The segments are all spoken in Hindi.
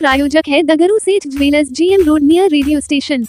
प्रायोजक है दगरू सेठ jewellers, GM road near radio station.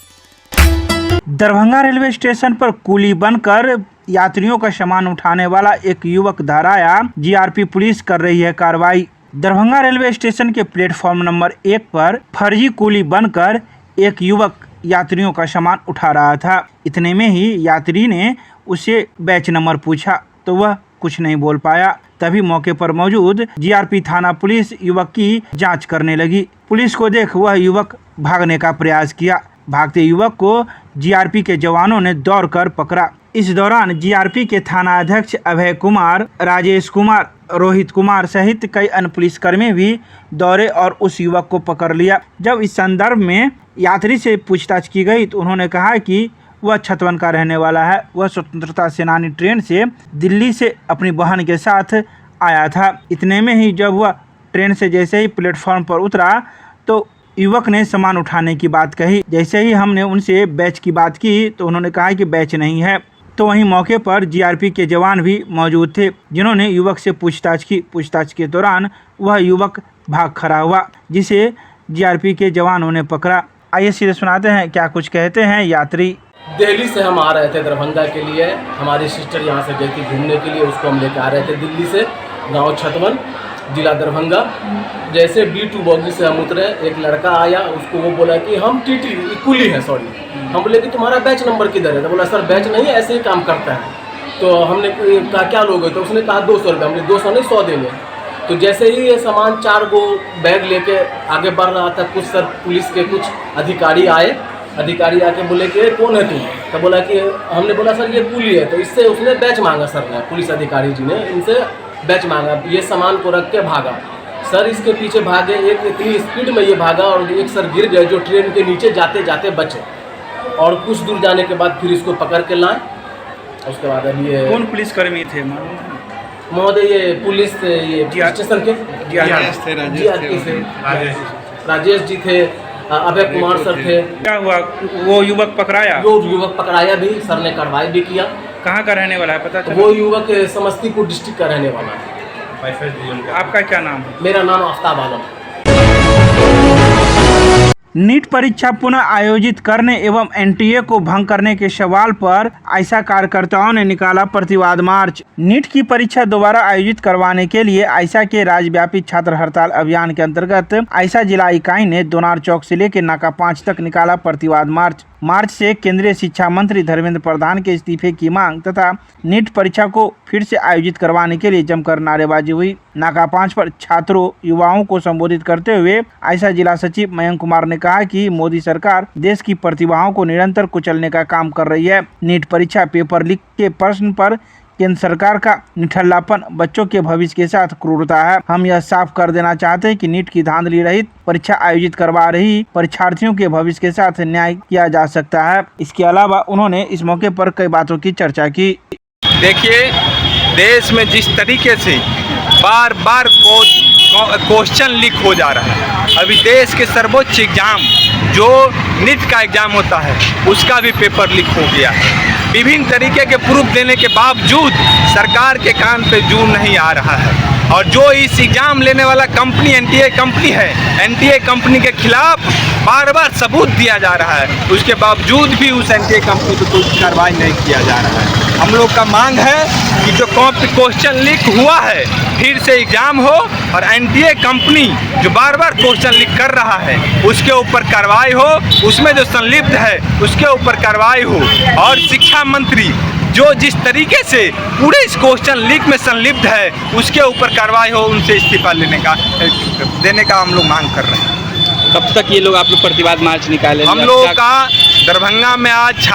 Darbhanga railway station पर कुली बनकर यात्रियों का सामान उठाने वाला एक युवक धराया। जीआरपी पुलिस कर रही है कार्रवाई। दरभंगा रेलवे स्टेशन के प्लेटफॉर्म नंबर 1 पर फर्जी कुली बनकर एक युवक यात्रियों का सामान उठा रहा था। इतने में ही यात्री ने उसे बैच नंबर पूछा तो वह कुछ नहीं बोल पाया। तभी मौके पर मौजूद जीआरपी थाना पुलिस युवक की जांच करने लगी। पुलिस को देख वह युवक भागने का प्रयास किया। भागते युवक को जीआरपी के जवानों ने दौड़कर पकड़ा। इस दौरान जीआरपी के थाना अध्यक्ष अभय कुमार, राजेश कुमार, रोहित कुमार सहित कई अन्य पुलिसकर्मी भी दौड़े और उस युवक को पकड़ लिया। जब इस संदर्भ में यात्री से पूछताछ की गई तो उन्होंने कहा कि वह छतवन का रहने वाला है। वह स्वतंत्रता सेनानी ट्रेन से दिल्ली से अपनी बहन के साथ आया था। इतने में ही जब वह ट्रेन से जैसे ही प्लेटफॉर्म पर उतरा तो युवक ने सामान उठाने की बात कही। जैसे ही हमने उनसे बैच की बात की तो उन्होंने कहा कि बैच नहीं है। तो वहीं मौके पर जीआरपी के जवान भी मौजूद थे जिन्होंने युवक से पूछताछ की। पूछताछ के दौरान वह युवक भाग खड़ा हुआ जिसे जीआरपी के जवानों ने पकड़ा। आइए सीधे सुनाते हैं क्या कुछ कहते हैं यात्री। दिल्ली से हम आ रहे थे दरभंगा के लिए। हमारी सिस्टर यहाँ से गई थी घूमने के लिए, उसको हम लेकर आ रहे थे दिल्ली से, गांव छतवन, जिला दरभंगा। जैसे B2 बोगी से हम उतरे, एक लड़का आया, उसको वो बोला कि हम टीटी कुली हैं, सॉरी। हम बोले कि तुम्हारा बैच नंबर किधर है? तो बोला सर बैच नहीं है, ऐसे ही काम करता है। तो हमने कहा क्या लोगे? तो उसने कहा 200 रुपये। हमने 200 नहीं 100 देंगे। तो जैसे ही ये सामान 4 गो बैग लेके आगे बढ़ रहा था, कुछ सर पुलिस के कुछ अधिकारी आए। अधिकारी आके बोले कि कौन है तुम? तो बोला कि हमने बोला सर ये कुली है। तो इससे उसने बैच मांगा सर ने, पुलिस अधिकारी जी ने इनसे बैच मांगा। ये सामान को रख के भागा। सर इसके पीछे भागे, एक इतनी स्पीड में ये भागा और एक सर गिर गए जो ट्रेन के नीचे जाते जाते बचे। और कुछ दूर जाने के बाद फिर इसको पकड़ के लाए। उसके बाद अभी ये कौन पुलिसकर्मी थे महोदय? ये पुलिस ये स्टेशन के राजेश जी थे, अभय कुमार सर थे। क्या हुआ? वो युवक पकड़ाया? वो युवक पकड़ाया भी, सर ने कार्रवाई भी किया। कहाँ का रहने वाला है पता चला? वो युवक समस्तीपुर डिस्ट्रिक्ट का रहने वाला है। आपका क्या नाम है? मेरा नाम आफ्ताब आलम। नीट परीक्षा पुनः आयोजित करने एवं एनटीए को भंग करने के सवाल पर आयशा कार्यकर्ताओं ने निकाला प्रतिवाद मार्च। नीट की परीक्षा दोबारा आयोजित करवाने के लिए आयशा के राज्यव्यापी छात्र हड़ताल अभियान के अंतर्गत आयशा जिला इकाई ने दोनार चौक से लेकर नाका 5 तक निकाला प्रतिवाद मार्च। मार्च से केंद्रीय शिक्षा मंत्री धर्मेंद्र प्रधान के इस्तीफे की मांग तथा नीट परीक्षा को फिर से आयोजित करवाने के लिए जमकर नारेबाजी हुई। नाका 5 पर छात्रों युवाओं को संबोधित करते हुए आयशा जिला सचिव मयंक कुमार ने कहा कि मोदी सरकार देश की प्रतिभाओं को निरंतर कुचलने का काम कर रही है। नीट परीक्षा पेपर लीक के प्रश्न पर केंद्र सरकार का निठल्लापन बच्चों के भविष्य के साथ क्रूरता है। हम यह साफ कर देना चाहते हैं कि नीट की धांधली रहित परीक्षा आयोजित करवा रही परीक्षार्थियों के भविष्य के साथ न्याय किया जा सकता है। इसके अलावा उन्होंने इस मौके पर कई बातों की चर्चा की। देखिए, देश में जिस तरीके से बार बार क्वेश्चन लीक हो जा रहा है, अभी देश के सर्वोच्च एग्जाम जो नीट का एग्जाम होता है उसका भी पेपर लीक हो गया है। विभिन्न तरीके के प्रूफ देने के बावजूद सरकार के कान पे जू नहीं आ रहा है। और जो इस एग्जाम लेने वाला कंपनी एनटीए कंपनी है, एनटीए कंपनी के खिलाफ बार बार सबूत दिया जा रहा है, उसके बावजूद भी उस एनटीए कंपनी को कोई कार्रवाई नहीं किया जा रहा है। हम लोग का मांग है कि जो क्वेश्चन लीक हुआ है फिर से एग्जाम हो और एनटीए कंपनी जो बार बार क्वेश्चन लीक कर रहा है उसके ऊपर कार्रवाई हो, उसमें जो संलिप्त है उसके ऊपर कार्रवाई हो। और शिक्षा मंत्री जो जिस तरीके से पूरे इस क्वेश्चन लीक में संलिप्त है उसके ऊपर कार्रवाई हो, उनसे इस्तीफा देने का हम लोग मांग कर रहे हैं। कब तक ये लोग आप लोग प्रतिवाद मार्च निकाले? हम लोगों का दरभंगा में आज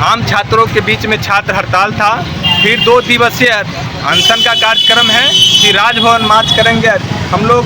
आम छात्रों के बीच में छात्र हड़ताल था। फिर 2 दिवसीय अनशन का कार्यक्रम है कि राजभवन मार्च करेंगे। हम लोग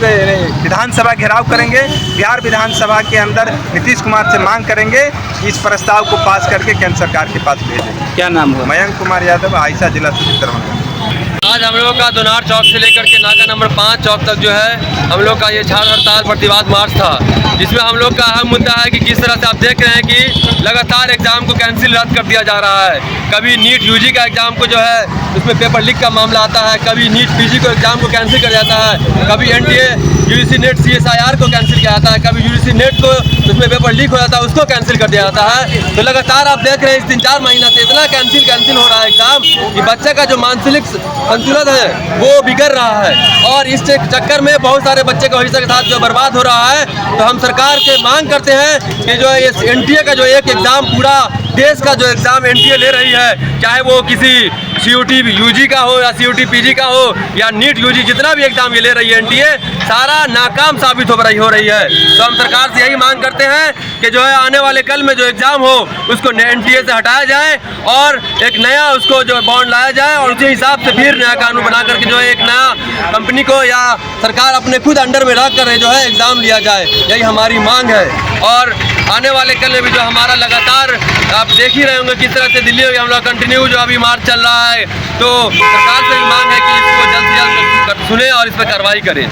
विधानसभा घेराव करेंगे। बिहार विधानसभा के अंदर नीतीश कुमार से मांग करेंगे कि इस प्रस्ताव को पास करके केंद्र सरकार के पास भेजें। क्या नाम है? मयंक कुमार यादव, आयशा जिला सचिव दरभंगा। आज हम लोग का दोनार चौक से लेकर के नाका नंबर 5 चौक तक जो है हम लोग का ये झाड़ हड़ताल प्रतिवाद मार्च था, जिसमें हम लोग का अहम मुद्दा है कि किस तरह से आप देख रहे हैं कि लगातार एग्ज़ाम को कैंसिल रद्द कर दिया जा रहा है। कभी नीट यूजी का एग्ज़ाम को जो है उसमें पेपर लीक का मामला आता है, कभी नीट पीजी को एग्ज़ाम को कैंसिल कर जाता है, कभी एनटीए यूजीसी नेट CSIR को कैंसिल किया जाता है, कभी यूजीसी नेट को उसमें पेपर लीक हो जाता है उसको कैंसिल कर दिया जाता है। तो लगातार आप देख रहे हैं इस 3-4 महीना से इतना कैंसिल हो रहा है एग्ज़ाम कि बच्चे का जो मानसिक संतुलन है वो बिगड़ रहा है, और इस चक्कर में बहुत सारे बच्चे का भविष्य के साथ जो बर्बाद हो रहा है। तो हम सरकार से मांग करते हैं कि जो है इस एनटीए का जो एक एग्ज़ाम पूरा देश का जो एग्ज़ाम एनटीए ले रही है, चाहे वो किसी CUT यूजी का हो या CUT पीजी का हो या नीट यूजी, जितना भी एग्ज़ाम ये ले रही है एनटीए, सारा नाकाम साबित हो रही है। तो हम सरकार से यही मांग करते हैं कि जो है आने वाले कल में जो एग्ज़ाम हो उसको एनटीए से हटाया जाए और एक नया उसको जो बॉन्ड लाया जाए, और उसी हिसाब से फिर नया कानून बना करके जो है एक नया कंपनी को या सरकार अपने खुद अंडर में रख कर जो है एग्ज़ाम लिया जाए, यही हमारी मांग है। और आने वाले कल में भी जो हमारा लगातार आप देख ही रहे होंगे किस तरह से दिल्ली में हम लोग कंटिन्यू जो अभी मार्च चल रहा है, तो सरकार से भी मांग है कि इसको जल्द से जल्द सुने और इस पर कार्रवाई करें।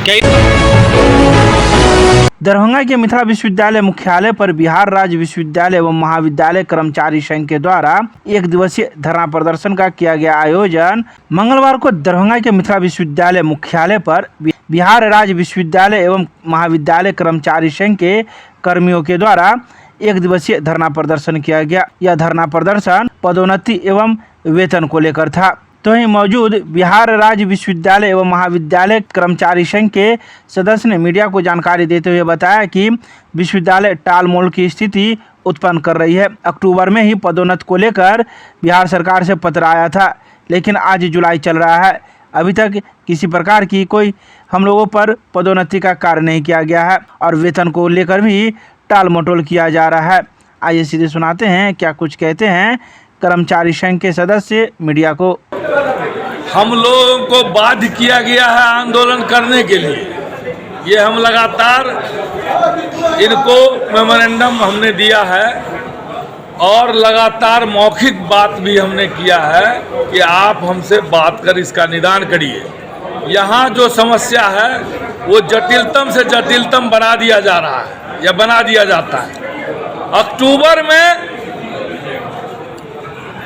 दरभंगा के मिथिला विश्वविद्यालय मुख्यालय पर बिहार राज्य विश्वविद्यालय एवं महाविद्यालय कर्मचारी संघ के द्वारा 1 दिवसीय धरना प्रदर्शन का किया गया आयोजन। मंगलवार को दरभंगा के मिथिला विश्वविद्यालय मुख्यालय पर बिहार राज्य विश्वविद्यालय एवं महाविद्यालय कर्मचारी संघ के कर्मियों के द्वारा 1 दिवसीय धरना प्रदर्शन किया गया। यह धरना प्रदर्शन पदोन्नति एवं वेतन को लेकर था। तो ही मौजूद बिहार राज्य विश्वविद्यालय एवं महाविद्यालय कर्मचारी संघ के सदस्य ने मीडिया को जानकारी देते हुए बताया कि विश्वविद्यालय टालमोल की स्थिति उत्पन्न कर रही है। अक्टूबर में ही पदोन्नति को लेकर बिहार सरकार से पत्र आया था, लेकिन आज जुलाई चल रहा है, अभी तक किसी प्रकार की कोई हम लोगों पर पदोन्नति का कार्य नहीं किया गया है और वेतन को लेकर भी टाल मटोल किया जा रहा है। आइए सीधे सुनाते हैं क्या कुछ कहते हैं कर्मचारी संघ के सदस्य मीडिया को। हम लोगों को बाध्य किया गया है आंदोलन करने के लिए। ये हम लगातार इनको मेमोरेंडम हमने दिया है और लगातार मौखिक बात भी हमने किया है कि आप हमसे बात कर इसका निदान करिए। यहाँ जो समस्या है वो जटिलतम से जटिलतम बना दिया जा रहा है या बना दिया जाता है। अक्टूबर में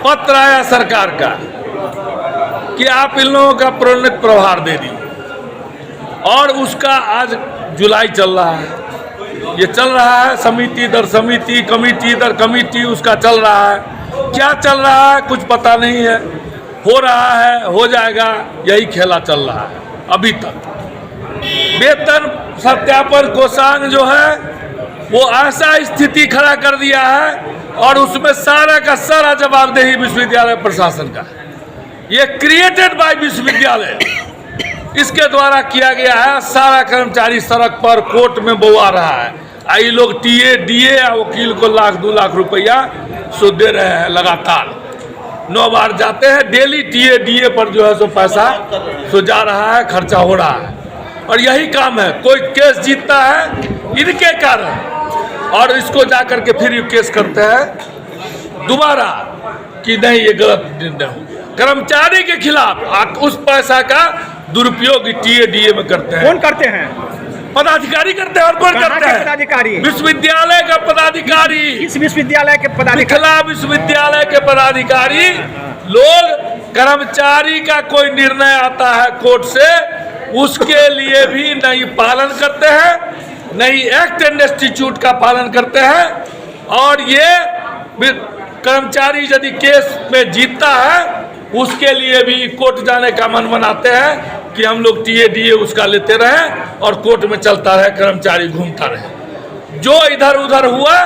पत्र आया सरकार का कि आप इन लोगों का प्रोन्नत प्रभार दे दी, और उसका आज जुलाई चल रहा है। ये चल रहा है समिति दर समिति, कमेटी दर कमेटी, उसका चल रहा है। क्या चल रहा है कुछ पता नहीं है, हो रहा है, हो जाएगा, यही खेला चल रहा है अभी तक। वेतन सत्यापन कोषांग जो है वो ऐसा स्थिति खड़ा कर दिया है और उसमें सारा का सारा जवाबदेही विश्वविद्यालय प्रशासन का है। ये क्रिएटेड बाय विश्वविद्यालय, इसके द्वारा किया गया है। सारा कर्मचारी सड़क पर कोर्ट में बउआ रहा है। आई लोग टीए डीए या वकील को 1-2 लाख रुपया सो दे रहे हैं लगातार। 9 बार जाते हैं डेली, टीए डीए पर जो है सो पैसा सो जा रहा है, खर्चा हो रहा है। और यही काम है, कोई केस जीतता है इनके कारण, और इसको जा करके फिर ये केस करते हैं दोबारा कि नहीं ये गलत निर्णय हो गया। कर्मचारी के खिलाफ उस पैसा का दुरुपयोग टीए डीए में करते हैं। कौन करते हैं? पदाधिकारी करते हैं। और कौन करते हैं? पदाधिकारी। विश्वविद्यालय का पदाधिकारी। इस विश्वविद्यालय के पदाधिकारी, मिथिला विश्वविद्यालय के पदाधिकारी लोग, कर्मचारी का कोई निर्णय आता है कोर्ट से, उसके लिए भी नहीं पालन करते हैं, नहीं एक्ट एंड इंस्टीट्यूट का पालन करते हैं। और ये कर्मचारी यदि केस में जीतता है उसके लिए भी कोर्ट जाने का मन बनाते हैं कि हम लोग टीए डीए उसका लेते रहें और कोर्ट में चलता रहे, कर्मचारी घूमता रहे। जो इधर उधर हुआ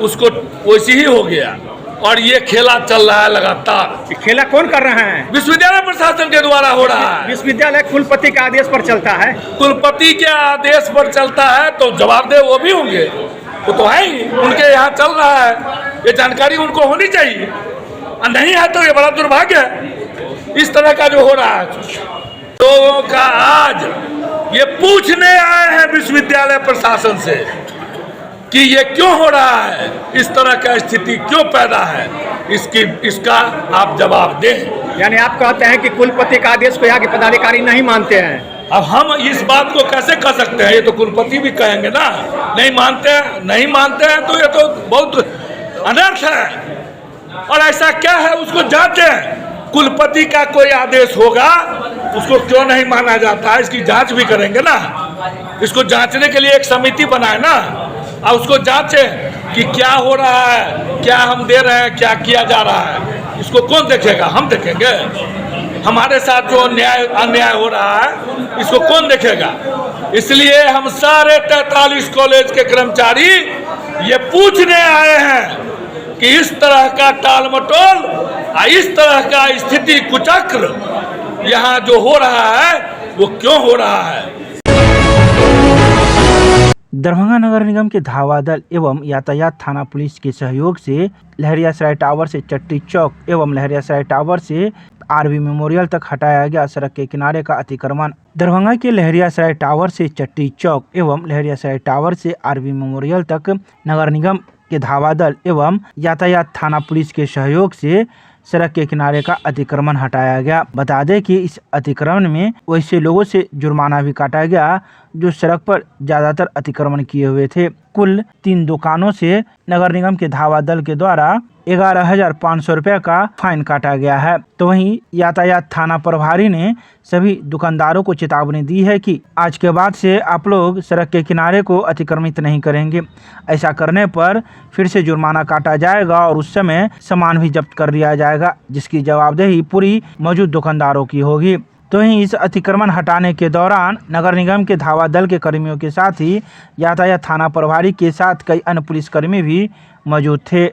उसको वैसे ही हो गया, और ये खेला चल रहा है लगातार। खेला कौन कर रहे हैं? विश्वविद्यालय प्रशासन के द्वारा हो रहा है। विश्वविद्यालय कुलपति के आदेश पर चलता है। कुलपति के आदेश पर चलता है तो जवाबदेह वो भी होंगे, वो तो है ही, उनके यहाँ चल रहा है। ये जानकारी उनको होनी चाहिए, और नहीं है तो ये बड़ा दुर्भाग्य है इस तरह का जो हो रहा है। लोगों का आज ये पूछने आए हैं विश्वविद्यालय प्रशासन से कि ये क्यों हो रहा है, इस तरह का स्थिति क्यों पैदा है, इसका आप जवाब दें। यानी आप कहते हैं कि कुलपति का आदेश को यहाँ के पदाधिकारी नहीं मानते हैं। अब हम इस बात को कैसे कह सकते हैं, ये तो कुलपति भी कहेंगे ना, नहीं मानते हैं तो ये तो बहुत अनर्थ है। और ऐसा क्या है उसको जांचें, कुलपति का कोई आदेश होगा उसको क्यों नहीं माना जाता है, इसकी जांच भी करेंगे ना। इसको जांचने के लिए एक समिति बनाए ना, और उसको जांचें कि क्या हो रहा है, क्या हम दे रहे हैं, क्या किया जा रहा है। इसको कौन देखेगा, हम देखेंगे। हमारे साथ जो अन्याय हो रहा है इसको कौन देखेगा। इसलिए हम सारे 43 कॉलेज के कर्मचारी ये पूछने आए हैं कि इस तरह का टाल मटोल, इस तरह का स्थिति कुचक्र यहाँ जो हो रहा है वो क्यों हो रहा है। दरभंगा नगर निगम के धावा दल एवं यातायात थाना पुलिस के सहयोग से लहरियासराय टावर से चट्टी चौक एवं लहरियासराय टावर से आरबी मेमोरियल तक हटाया गया सड़क के किनारे का अतिक्रमण। दरभंगा के लहरियासराय टावर से चट्टी चौक एवं लहरियासराय टावर से आरबी मेमोरियल तक नगर निगम के धावा दल एवं यातायात थाना पुलिस के सहयोग से सड़क के किनारे का अतिक्रमण हटाया गया। बता दें कि इस अतिक्रमण में वैसे लोगों से जुर्माना भी काटा गया जो सड़क पर ज्यादातर अतिक्रमण किए हुए थे। कुल 3 दुकानों से नगर निगम के धावा दल के द्वारा 11,500 रुपये का फाइन काटा गया है। तो वहीं यातायात थाना प्रभारी ने सभी दुकानदारों को चेतावनी दी है कि आज के बाद से आप लोग सड़क के किनारे को अतिक्रमित नहीं करेंगे। ऐसा करने पर फिर से जुर्माना काटा जाएगा और उस समय सामान भी जब्त कर लिया जाएगा, जिसकी जवाबदेही पूरी मौजूद दुकानदारों की होगी। तो वहीं इस अतिक्रमण हटाने के दौरान नगर निगम के धावा दल के कर्मियों के साथ ही यातायात थाना प्रभारी के साथ कई अन्य पुलिसकर्मी भी मौजूद थे।